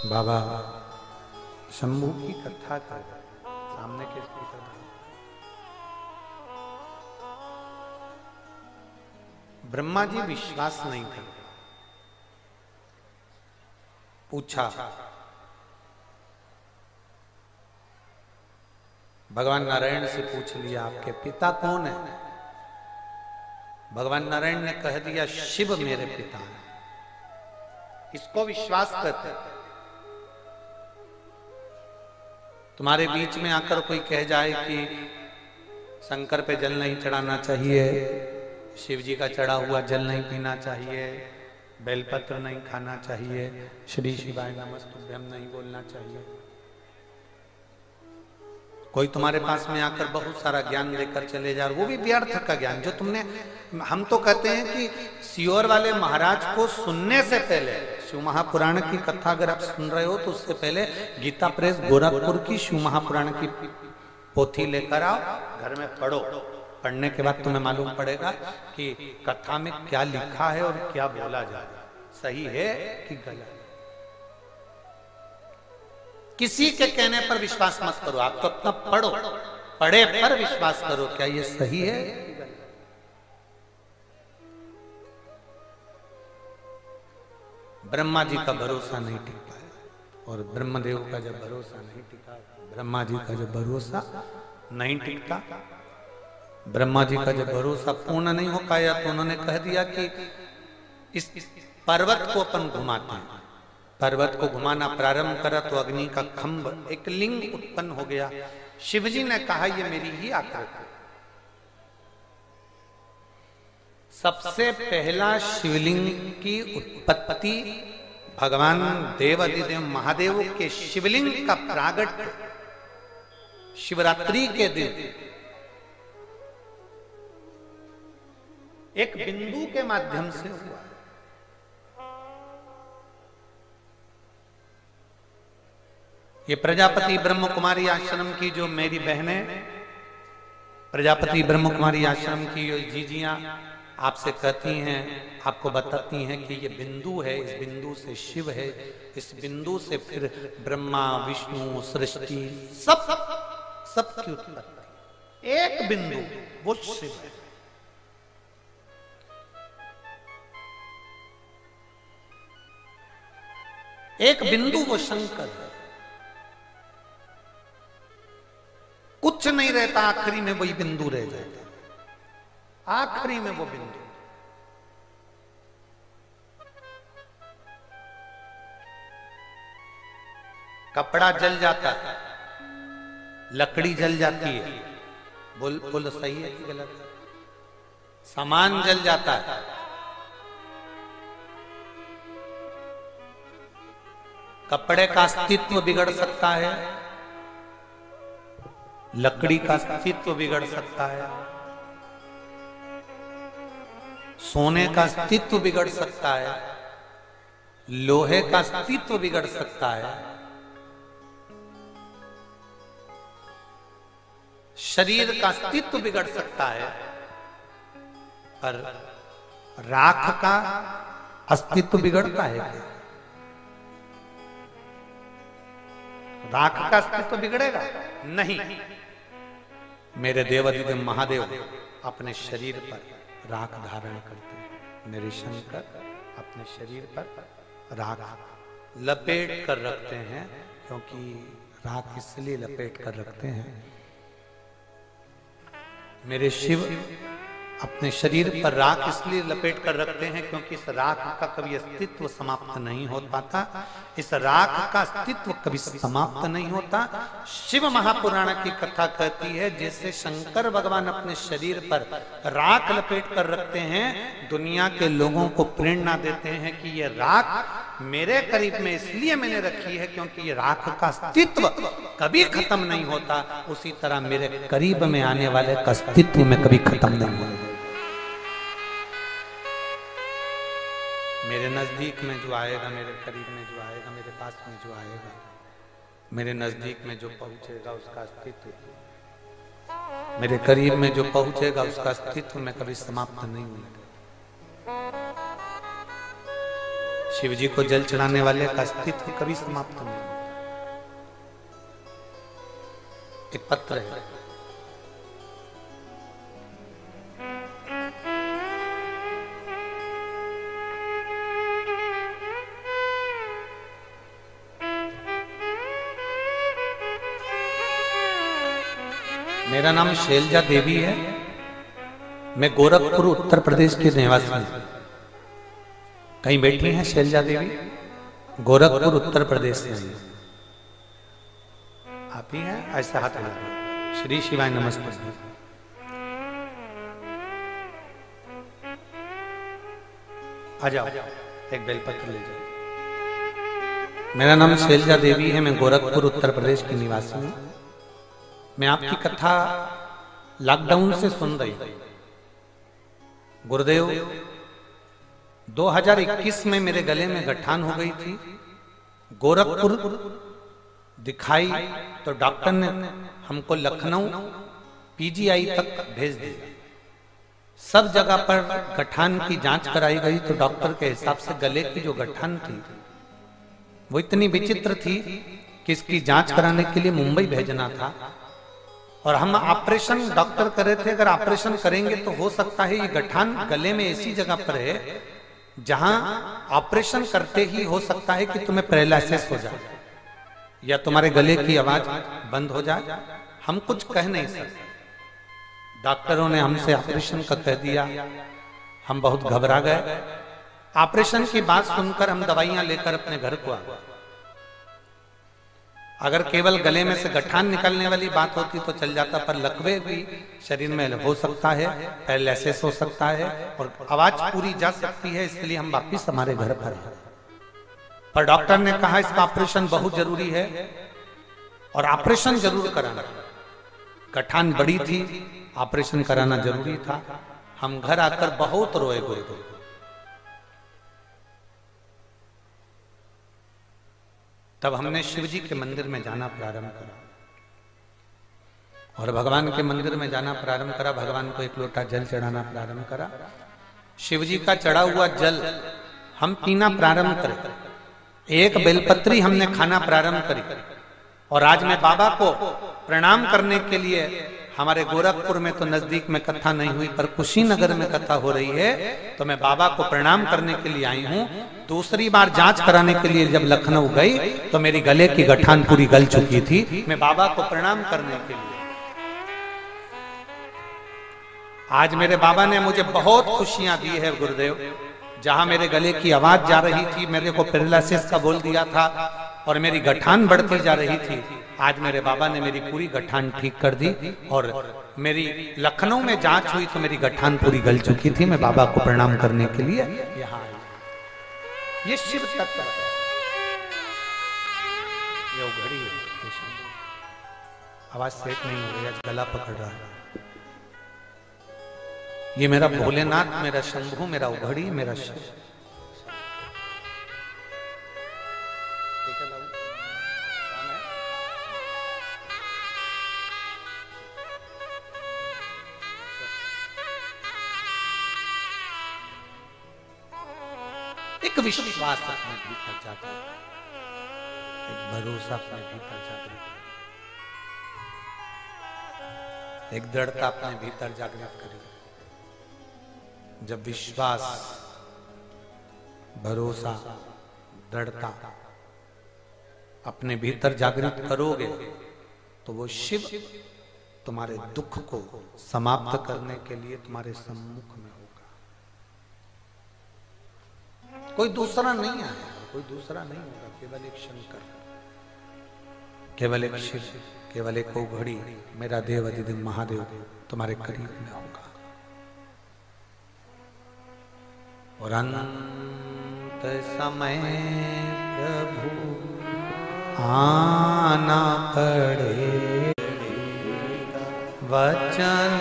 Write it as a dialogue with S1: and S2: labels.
S1: बाबा शंभू की कथा कर सामने के स्पीकर ब्रह्मा जी विश्वास नहीं करते। पूछा भगवान नारायण से पूछ लिया आपके पिता कौन है? भगवान नारायण ने कह दिया शिव मेरे पिता है। इसको विश्वास करते। तुम्हारे बीच में आकर कोई कह जाए कि शंकर पे जल नहीं चढ़ाना चाहिए, शिव जी का चढ़ा हुआ जल नहीं पीना चाहिए, बेलपत्र नहीं खाना चाहिए, श्री शिवाय नमस्तुभ्यम नहीं बोलना चाहिए, कोई तुम्हारे पास में आकर बहुत सारा ज्ञान देकर चले जा, वो भी व्यर्थ का ज्ञान जो तुमने, हम तो कहते हैं कि सियोर वाले महाराज को सुनने से पहले शिव महापुराण की कथा अगर आप सुन रहे हो तो उससे पहले गीता प्रेस गोरखपुर की शिव महापुराण की पोथी लेकर आओ, घर में पढ़ो। पढ़ने के बाद तुम्हें मालूम पड़ेगा कि कथा में क्या लिखा है और क्या बोला जा रहा है, सही है कि गलत। किसी के कहने पर विश्वास मत करो, आप तो अपना पढ़ो, पढ़े पर विश्वास करो क्या ये सही है। ब्रह्मा जी का भरोसा नहीं टिका और ब्रह्मदेव का जब भरोसा नहीं टिका, ब्रह्मा जी का जब भरोसा नहीं टिकता, ब्रह्मा जी का जब भरोसा पूर्ण नहीं हो पाया तो उन्होंने कह दिया कि इस पर्वत को अपन घुमाते हैं। पर्वत को घुमाना प्रारंभ करा तो अग्नि का खंभ एक लिंग उत्पन्न हो गया। शिवजी ने कहा ये मेरी ही आकृति। सबसे पहला शिवलिंग की उत्पत्ति भगवान देवाधिदेव महादेव के शिवलिंग का प्रागट्य शिवरात्रि के दिन एक बिंदु के माध्यम से हुआ। ये प्रजापति ब्रह्म कुमारी आश्रम की जो मेरी बहनें, प्रजापति ब्रह्म कुमारी आश्रम की जो जीजियां आपसे कहती हैं, आपको बताती हैं कि ये बिंदु है, इस बिंदु से शिव है, इस बिंदु से फिर ब्रह्मा विष्णु सृष्टि सब की उत्पत्ति। एक बिंदु वो शिव है। एक बिंदु वो शंकर है। कुछ नहीं रहता, आखिरी में वही बिंदु रह जाता, आखिरी में वो बिंदु। कपड़ा जल जाता है, लकड़ी जल जाती है, बोल सही है कि गलत? सामान जल जाता है, कपड़े का अस्तित्व बिगड़ सकता है, लकड़ी का अस्तित्व बिगड़ सकता है, सोने का अस्तित्व बिगड़ सकता है, लोहे का अस्तित्व बिगड़ सकता है, शरीर का अस्तित्व बिगड़ सकता है, पर राख का अस्तित्व बिगड़ता है क्या? राख का अस्तित्व बिगड़ेगा नहीं। मेरे देवाधिदेव महादेव अपने शरीर पर राख धारण करते हैं। मेरे शंकर अपने शरीर पर राख लपेट कर रखते हैं, क्योंकि राख इसलिए लपेट कर रखते हैं, मेरे शिव अपने शरीर पर राख इसलिए लपेट कर रखते हैं क्योंकि इस राख का कभी अस्तित्व समाप्त नहीं हो पाता। इस राख का अस्तित्व कभी समाप्त नहीं होता। शिव महापुराण की कथा कहती है जैसे शंकर भगवान अपने शरीर पर राख लपेट कर रखते हैं, दुनिया के लोगों को प्रेरणा देते हैं कि ये राख मेरे करीब में इसलिए मैंने रखी है क्योंकि ये राख का अस्तित्व कभी खत्म नहीं होता। उसी तरह मेरे करीब में आने वाले का अस्तित्व में कभी खत्म नहीं होता। मेरे नजदीक में जो आएगा, मेरे करीब में जो आएगा, मेरे पास में जो आएगा, मेरे नजदीक में जो पहुंचेगा उसका अस्तित्व, मेरे करीब में जो पहुंचेगा उसका अस्तित्व में कभी समाप्त नहीं होगा। शिव जी को जल चढ़ाने वाले का अस्तित्व कभी समाप्त नहीं होता। एक पत्र है, मेरा नाम शैलजा देवी है, मैं गोरखपुर उत्तर प्रदेश की निवासी हूं। कहीं बैठी हैं शैलजा देवी? गोरखपुर उत्तर प्रदेश से आई। आप ही हैं? ऐसे हाथ लगा। श्री शिवाय नमस्ते। आ जाओ, एक बेलपत्र ले जाओ। मेरा नाम शैलजा देवी है, मैं गोरखपुर उत्तर प्रदेश की निवासी हूं। मैं आपकी कथा लॉकडाउन से सुन रही हूं। गुरुदेव 2021 में मेरे गले में गठान हो गई थी। गोरखपुर दिखाई तो डॉक्टर ने हमको लखनऊ पीजीआई तक भेज दिया। सब जगह पर गठान की जांच कराई गई तो डॉक्टर के हिसाब से गले की जो गठान थी वो इतनी विचित्र थी कि इसकी जांच कराने के लिए मुंबई भेजना था। और हम ऑपरेशन डॉक्टर कर रहे थे, अगर ऑपरेशन करेंगे तो हो सकता है ये गठान गले में ऐसी जगह पर है जहां ऑपरेशन करते ही हो सकता है कि तुम्हें पैरालिसिस हो जाए या तुम्हारे गले की आवाज बंद हो जाए। हम कुछ कह नहीं सकते। डॉक्टरों ने हमसे ऑपरेशन का कह दिया, हम बहुत घबरा गए। ऑपरेशन की बात सुनकर हम दवाइयां लेकर अपने घर को आ गए। अगर केवल गले में से गठान निकलने वाली बात होती तो चल जाता, पर लकवे भी शरीर में हो सकता है, पैरालिसिस हो सकता है और आवाज पूरी जा सकती है। इसलिए हम वापिस हमारे घर पर आए। पर डॉक्टर ने कहा इसका ऑपरेशन बहुत जरूरी है और ऑपरेशन जरूर कराना। गठान बड़ी थी, ऑपरेशन कराना जरूरी था। हम घर आकर बहुत रोए गुरुदेव। तब हमने शिव जी के मंदिर में जाना प्रारंभ करा और भगवान के मंदिर में जाना प्रारंभ करा। भगवान को एक लोटा जल चढ़ाना प्रारंभ करा। शिव जी का चढ़ा हुआ जल हम पीना प्रारंभ करें। एक बेलपत्री हमने खाना प्रारंभ करी। और आज मैं बाबा को प्रणाम करने के लिए, हमारे गोरखपुर में तो नजदीक में कथा नहीं हुई पर कुशीनगर में कथा हो रही है, तो मैं बाबा को प्रणाम करने के लिए आई हूं। दूसरी बार जांच कराने के लिए जब लखनऊ गई तो मेरी गले की गठान पूरी गल चुकी थी। मैं बाबा को प्रणाम करने के लिए आज मेरे बाबा ने मुझे बहुत खुशियां दी है गुरुदेव। जहां मेरे गले की आवाज जा रही थी, मेरे को पैरालिसिस का बोल दिया था और मेरी गठान बढ़ती जा रही थी, आज मेरे बाबा ने मेरी पूरी गठान ठीक कर दी। और मेरी लखनऊ में जांच हुई तो मेरी गठान पूरी गल चुकी थी। मैं बाबा को प्रणाम करने के लिए यहाँ आई। ये शिव तत्व है, ये उघड़ी है। आवाज सेट नहीं हो रही, आज गला पकड़ रहा है। ये मेरा भोलेनाथ, मेरा शंभू, मेरा उघड़ी, मेरा शिव। एक विश्वास अपने भीतर जागृत, एक भरोसा अपने भीतर जागृत, एक दृढ़ता अपने भीतर जागृत करिए। जब विश्वास, भरोसा, दृढ़ता अपने भीतर जागृत करोगे तो वो शिव तुम्हारे दुख को समाप्त करने के लिए तुम्हारे सम्मुख में होगा। कोई दूसरा नहीं आएगा, कोई दूसरा नहीं होगा, केवल एक शंकर, केवल एक शिव, केवल एक उघड़ी, मेरा देव अधिदेव महादेव तुम्हारे करीब में होगा। और अंत समय प्रभु आना पड़े, वचन